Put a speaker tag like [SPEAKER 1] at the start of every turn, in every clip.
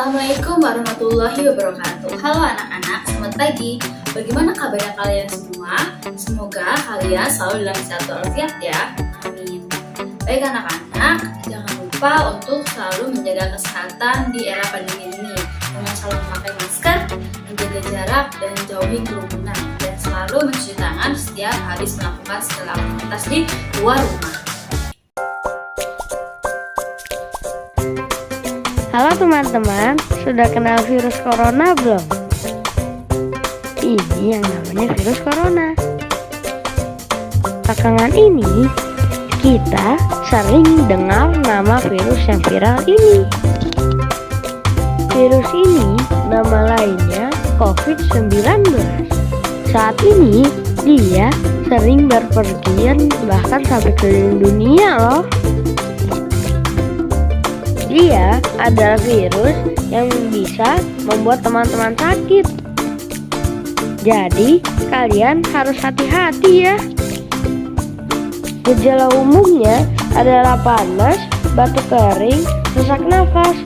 [SPEAKER 1] Assalamualaikum warahmatullahi wabarakatuh. Halo anak-anak, selamat pagi. Bagaimana kabarnya kalian semua? Semoga kalian selalu dalam sehat walafiat ya. Amin. Baik anak-anak, jangan lupa untuk selalu menjaga kesehatan di era pandemi ini dengan selalu memakai masker, menjaga jarak dan jauhi kerumunan, dan selalu mencuci tangan setiap habis melakukan segala aktivitas di luar rumah.
[SPEAKER 2] Halo teman-teman, sudah kenal virus corona belum? Ini yang namanya virus corona. Belakangan ini, kita sering dengar nama virus yang viral ini. Virus ini nama lainnya COVID-19. Saat ini, dia sering berpergian bahkan sampai keliling dunia loh. Dia adalah virus yang bisa membuat teman-teman sakit. Jadi, kalian harus hati-hati ya. Gejala umumnya adalah panas, batuk kering, sesak nafas.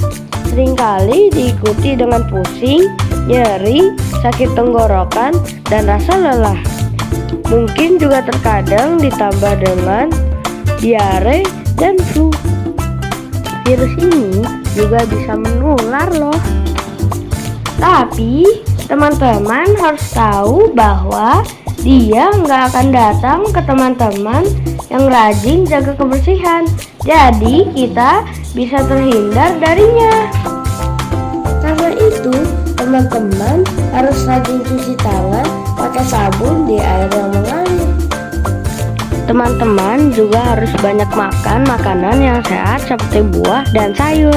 [SPEAKER 2] Seringkali diikuti dengan pusing, nyeri, sakit tenggorokan, dan rasa lelah. Mungkin juga terkadang ditambah dengan diare dan flu. Virus ini juga bisa menular loh. Tapi teman-teman harus tahu bahwa dia nggak akan datang ke teman-teman yang rajin jaga kebersihan. Jadi kita bisa terhindar darinya. Karena itu teman-teman harus rajin cuci tangan pakai sabun di air yang mengalir. Teman-teman juga harus banyak makan makanan yang sehat seperti buah dan sayur.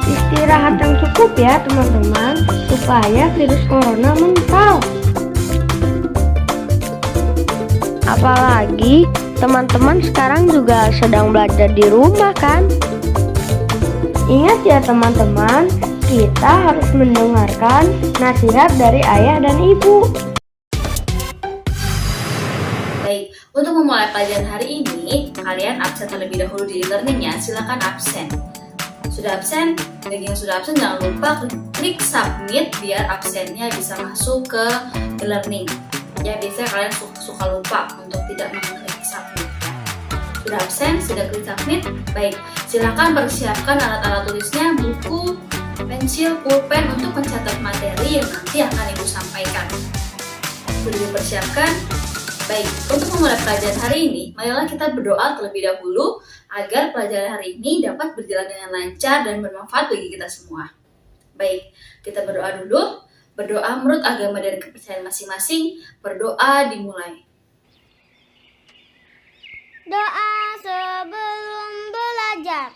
[SPEAKER 2] Istirahat yang cukup ya teman-teman, supaya virus corona mental. Apalagi teman-teman sekarang juga sedang belajar di rumah kan? Ingat ya teman-teman, kita harus mendengarkan nasihat dari ayah dan ibu.
[SPEAKER 1] Baik, untuk memulai pelajaran hari ini, kalian absen terlebih dahulu di e-learning-nya. Silakan absen. Sudah absen? Bagi yang sudah absen, jangan lupa klik submit biar absennya bisa masuk ke e-learning. Ya, biasanya kalian suka lupa untuk tidak mengklik submit. Sudah absen? Sudah klik submit? Baik, silakan persiapkan alat-alat tulisnya, buku, pensil, pulpen untuk mencatat materi yang nanti akan Ibu sampaikan. Sudah dipersiapkan? Baik, untuk memulai pelajaran hari ini, marilah kita berdoa terlebih dahulu agar pelajaran hari ini dapat berjalan dengan lancar dan bermanfaat bagi kita semua. Baik, kita berdoa dulu. Berdoa menurut agama dan kepercayaan masing-masing. Berdoa dimulai.
[SPEAKER 3] Doa sebelum belajar.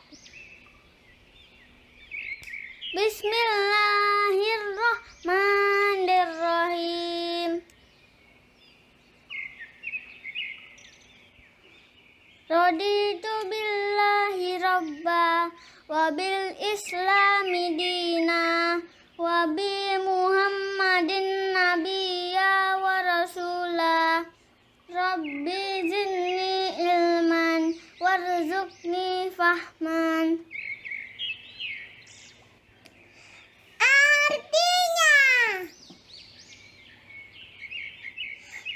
[SPEAKER 3] Bismillahirrahmanirrahim. Raditu billahi rabba wa bil islami dina wa bi muhammadin nabiyya wa rasula. Rabbi zidni ilman warzuqni fahman. Artinya,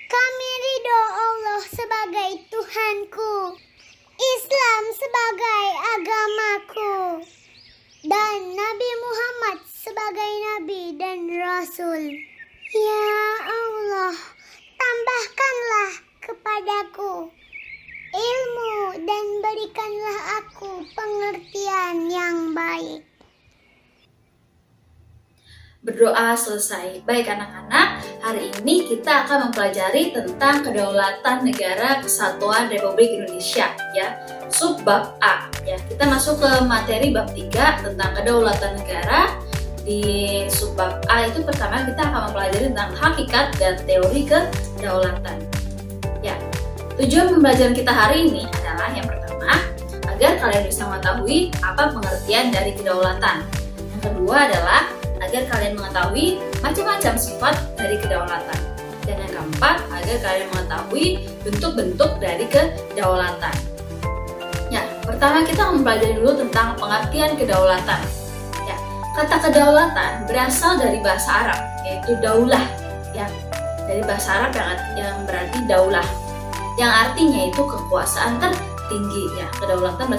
[SPEAKER 3] kami ridho Allah sebagai Tuhanku, Islam sebagai agamaku, dan Nabi Muhammad sebagai Nabi dan Rasul. Ya Allah, tambahkanlah kepadaku ilmu dan berikanlah aku pengertian yang baik.
[SPEAKER 1] Berdoa selesai. Baik anak-anak, hari ini kita akan mempelajari tentang kedaulatan negara kesatuan Republik Indonesia ya. Subbab A ya. Kita masuk ke materi bab 3 tentang kedaulatan negara. Di subbab A itu pertama kita akan mempelajari tentang hakikat dan teori kedaulatan. Ya. Tujuan pembelajaran kita hari ini adalah yang pertama, agar kalian bisa mengetahui apa pengertian dari kedaulatan. Yang kedua adalah agar kalian mengetahui macam-macam sifat dari kedaulatan. Dan yang keempat, agar kalian mengetahui bentuk-bentuk dari kedaulatan. Ya, Pertama kita mempelajari dulu tentang pengertian kedaulatan. Ya, kata kedaulatan berasal dari bahasa Arab, yaitu daulah. Ya, dari bahasa Arab yang berarti daulah, yang artinya itu kekuasaan tertinggi. Ya, kedaulatan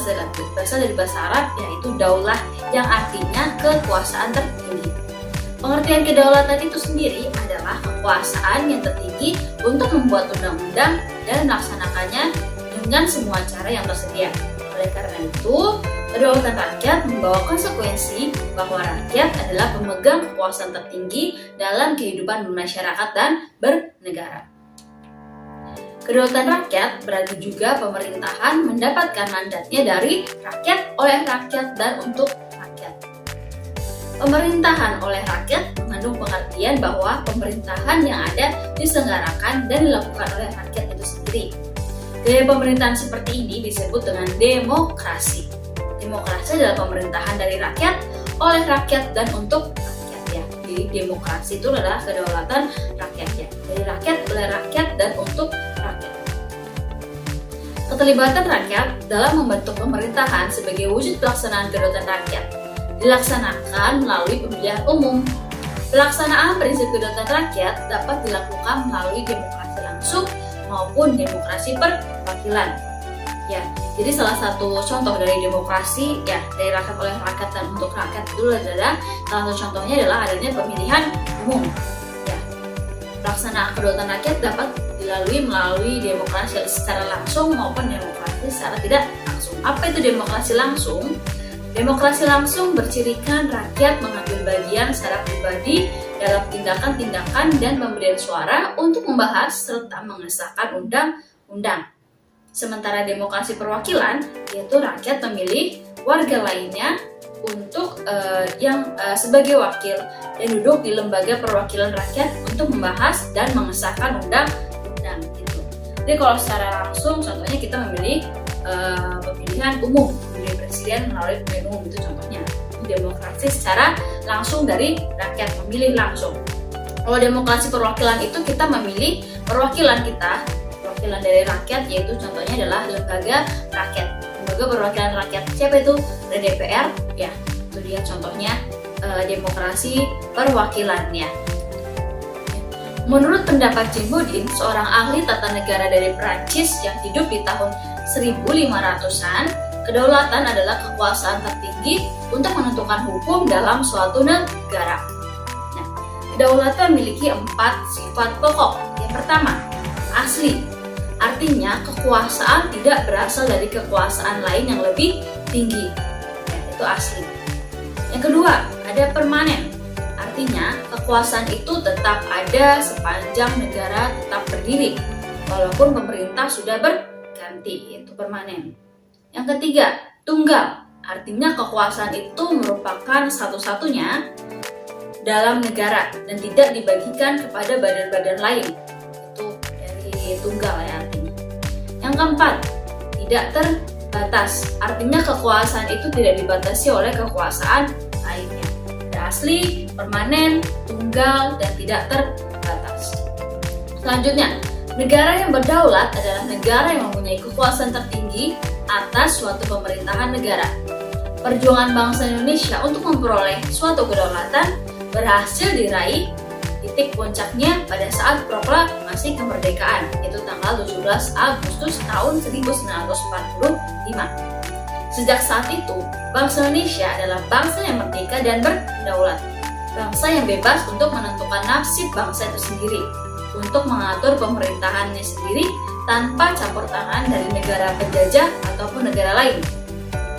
[SPEAKER 1] berasal dari bahasa Arab, yaitu daulah, yang artinya kekuasaan tertinggi. Pengertian kedaulatan itu sendiri adalah kekuasaan yang tertinggi untuk membuat undang-undang dan melaksanakannya dengan semua cara yang tersedia. Oleh karena itu, kedaulatan rakyat membawa konsekuensi bahwa rakyat adalah pemegang kekuasaan tertinggi dalam kehidupan bermasyarakat dan bernegara. Kedaulatan rakyat berarti juga pemerintahan mendapatkan mandatnya dari rakyat, oleh rakyat, dan untuk rakyat. Pemerintahan oleh rakyat mengandung pengertian bahwa pemerintahan yang ada diselenggarakan dan dilakukan oleh rakyat itu sendiri. Gaya pemerintahan seperti ini disebut dengan demokrasi. Demokrasi adalah pemerintahan dari rakyat, oleh rakyat, dan untuk rakyat. Ya. Jadi demokrasi itu adalah kedaulatan rakyat, ya. Dari rakyat, oleh rakyat, dan untuk rakyat. Keterlibatan rakyat dalam membentuk pemerintahan sebagai wujud pelaksanaan kedaulatan rakyat dilaksanakan melalui pemilihan umum. Pelaksanaan prinsip kedaulatan rakyat dapat dilakukan melalui demokrasi langsung maupun demokrasi perwakilan. Ya, jadi salah satu contoh dari demokrasi, ya, dari rakyat, oleh rakyat, dan untuk rakyat itu adalah salah satu contohnya adalah adanya pemilihan umum. Ya, pelaksanaan kedaulatan rakyat dapat dilalui melalui demokrasi secara langsung maupun demokrasi secara tidak langsung. Apa itu demokrasi langsung? Demokrasi langsung bercirikan rakyat mengambil bagian secara pribadi dalam tindakan-tindakan dan pemberian suara untuk membahas serta mengesahkan undang-undang. Sementara demokrasi perwakilan, yaitu rakyat memilih warga lainnya untuk sebagai wakil dan duduk di lembaga perwakilan rakyat untuk membahas dan mengesahkan undang-undang itu. Jadi kalau secara langsung, contohnya kita memilih pemilihan umum, memilih presiden melalui pemilihan umum, itu contohnya. Demokrasi secara langsung dari rakyat, memilih langsung. Kalau demokrasi perwakilan itu kita memilih perwakilan kita, perwakilan dari rakyat, yaitu contohnya adalah lembaga rakyat, lembaga perwakilan rakyat. Siapa itu? DPR, ya, itu dia contohnya demokrasi perwakilannya. Menurut pendapat Jean Bodin, seorang ahli tata negara dari Prancis yang hidup di tahun 1500-an, kedaulatan adalah kekuasaan tertinggi untuk menentukan hukum dalam suatu negara. Nah, kedaulatan memiliki 4 sifat pokok. Yang pertama, asli. Artinya kekuasaan tidak berasal dari kekuasaan lain yang lebih tinggi. Ya, itu asli. Yang kedua, ada permanen. Artinya kekuasaan itu tetap ada sepanjang negara tetap berdiri, walaupun pemerintah sudah berganti, yaitu permanen. Yang ketiga, tunggal. Artinya kekuasaan itu merupakan satu-satunya dalam negara dan tidak dibagikan kepada badan-badan lain. Itu dari tunggal ya artinya. Yang keempat, tidak terbatas. Artinya kekuasaan itu tidak dibatasi oleh kekuasaan lainnya. Ada asli, permanen, tunggal, dan tidak terbatas. Selanjutnya, negara yang berdaulat adalah negara yang mempunyai kekuasaan tertinggi atas suatu pemerintahan negara. Perjuangan bangsa Indonesia untuk memperoleh suatu kedaulatan berhasil diraih titik puncaknya pada saat proklamasi kemerdekaan, yaitu tanggal 17 Agustus tahun 1945. Sejak saat itu, bangsa Indonesia adalah bangsa yang merdeka dan berdaulat, bangsa yang bebas untuk menentukan nasib bangsa itu sendiri, untuk mengatur pemerintahannya sendiri tanpa campur tangan dari negara penjajah ataupun negara lain.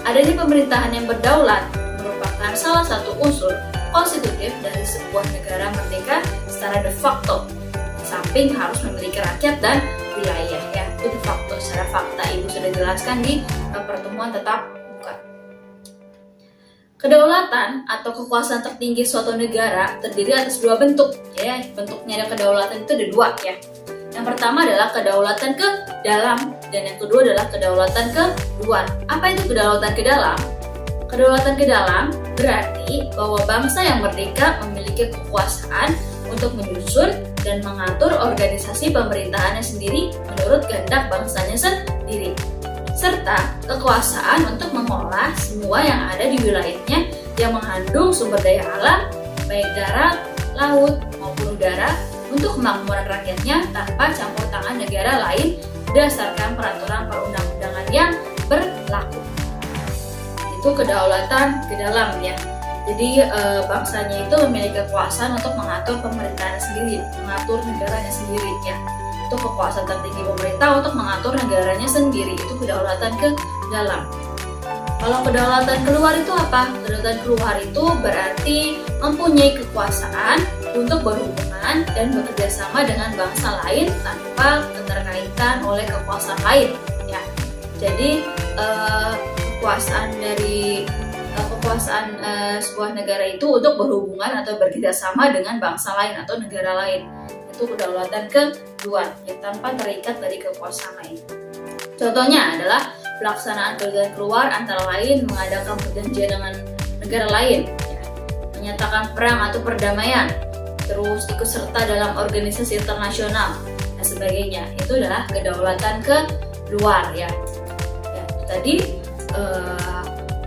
[SPEAKER 1] Adanya pemerintahan yang berdaulat merupakan salah satu unsur konstitutif dari sebuah negara merdeka secara de facto. Di samping harus memiliki rakyat dan wilayah, ya, itu de facto. Secara fakta Ibu sudah jelaskan di pertemuan tatap muka. Kedaulatan atau kekuasaan tertinggi suatu negara terdiri atas dua bentuk. Ya, bentuknya ada kedaulatan itu ada dua, ya. Yang pertama adalah kedaulatan ke dalam dan yang kedua adalah kedaulatan ke luar. Apa itu kedaulatan ke dalam? Kedaulatan ke dalam berarti bahwa bangsa yang merdeka memiliki kekuasaan untuk menyusun dan mengatur organisasi pemerintahannya sendiri menurut kehendak bangsanya sendiri. serta kekuasaan untuk mengolah semua yang ada di wilayahnya yang mengandung sumber daya alam, baik darat, laut, maupun udara, untuk kemakmuran rakyatnya tanpa campur tangan negara lain berdasarkan peraturan perundang-undangan yang berlaku. Itu kedaulatan ke dalam ya. Jadi bangsanya itu memiliki kekuasaan untuk mengatur pemerintahannya sendiri, mengatur negaranya sendiri ya. Itu kekuasaan tertinggi pemerintah untuk mengatur negaranya sendiri, itu kedaulatan ke dalam. Kalau kedaulatan keluar itu apa? Kedaulatan keluar itu berarti mempunyai kekuasaan untuk berhubungan dan bekerja sama dengan bangsa lain tanpa keterkaitan oleh kekuasaan lain ya. Jadi kekuasaan sebuah negara itu untuk berhubungan atau bekerja sama dengan bangsa lain atau negara lain. Itu kedaulatan keluar ya, tanpa terikat dari kekuasaan lain. Contohnya adalah pelaksanaan kedaulatan keluar antara lain mengadakan perjanjian dengan negara lain ya, menyatakan perang atau perdamaian, terus ikut serta dalam organisasi internasional dan sebagainya. Itu adalah kedaulatan keluar ya. Tadi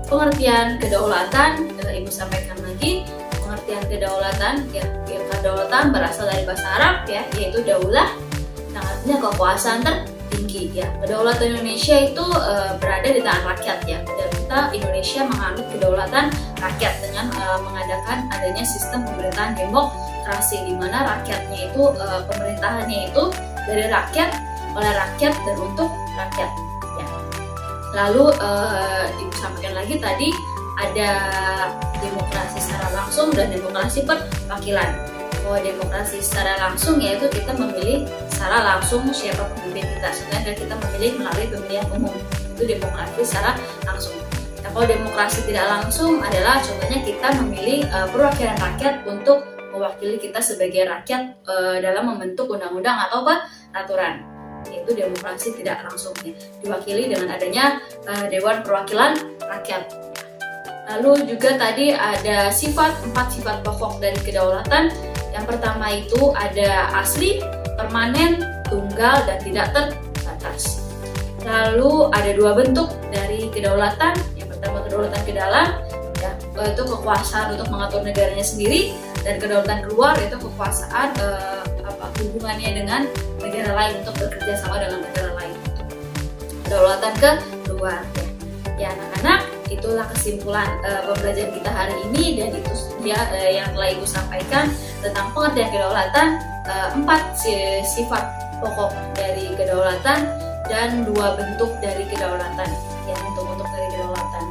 [SPEAKER 1] pengertian kedaulatan Ibu sampaikan lagi. Pengertian kedaulatan ya, kedaulatan berasal dari bahasa Arab ya, yaitu daulah, yang artinya kekuasaan tertinggi ya. Kedaulatan Indonesia itu berada di tangan rakyat ya, dan kita Indonesia menganut kedaulatan rakyat dengan mengadakan adanya sistem pemerintahan demokrasi, di mana rakyatnya itu pemerintahannya itu dari rakyat, oleh rakyat, dan untuk rakyat ya. Lalu Ibu sampaikan lagi tadi ada demokrasi secara langsung dan demokrasi perwakilan. Kalau demokrasi secara langsung yaitu kita memilih secara langsung siapa pemimpin kita, sedangkan kita memilih melalui pemilihan umum. Itu demokrasi secara langsung. Nah, kalau demokrasi tidak langsung adalah contohnya kita memilih perwakilan rakyat untuk mewakili kita sebagai rakyat dalam membentuk undang-undang atau peraturan. Yaitu demokrasi tidak langsung ya, diwakili dengan adanya Dewan Perwakilan Rakyat. Lalu juga tadi ada 4 sifat pokok dari kedaulatan. Yang pertama itu ada asli, permanen, tunggal, dan tidak terbatas. Lalu ada 2 bentuk dari kedaulatan. Yang pertama kedaulatan ke dalam ya, itu kekuasaan untuk mengatur negaranya sendiri, dan kedaulatan keluar itu kekuasaan hubungannya dengan negara lain untuk bekerja sama dengan negara lain. Kedaulatan keluar ya anak-anak, itulah kesimpulan pembelajaran kita hari ini, dan itu dia yang telah Ibu sampaikan tentang pengertian kedaulatan, 4 sifat pokok dari kedaulatan dan 2 bentuk dari kedaulatan ya, bentuk-bentuk dari kedaulatan.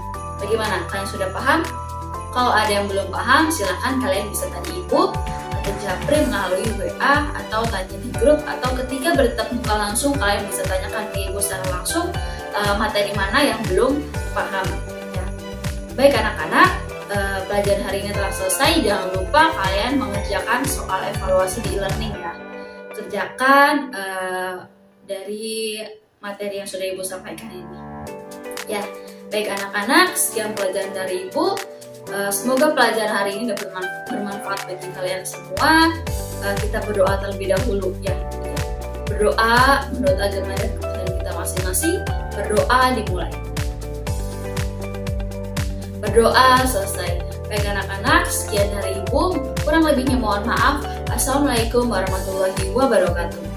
[SPEAKER 1] Bagaimana? Kalian sudah paham? Kalau ada yang belum paham, silahkan kalian bisa tanya Ibu atau japri melalui WA atau tanya di grup, atau ketika bertatap muka langsung kalian bisa tanyakan ke Ibu secara langsung materi mana yang belum paham ya. Baik anak-anak, pelajaran hari ini telah selesai. Jangan lupa kalian mengerjakan soal evaluasi di e-learning ya. Kerjakan dari materi yang sudah Ibu sampaikan ini ya. Baik anak-anak, sekian pelajaran dari Ibu. Semoga pelajaran hari ini dapat bermanfaat bagi kalian semua. Kita berdoa terlebih dahulu ya. Berdoa menurut agama dan kepercayaan kita masing-masing. Berdoa dimulai. Berdoa selesai. Baik anak-anak, sekian dari Ibu. Kurang lebihnya mohon maaf. Assalamualaikum warahmatullahi wabarakatuh.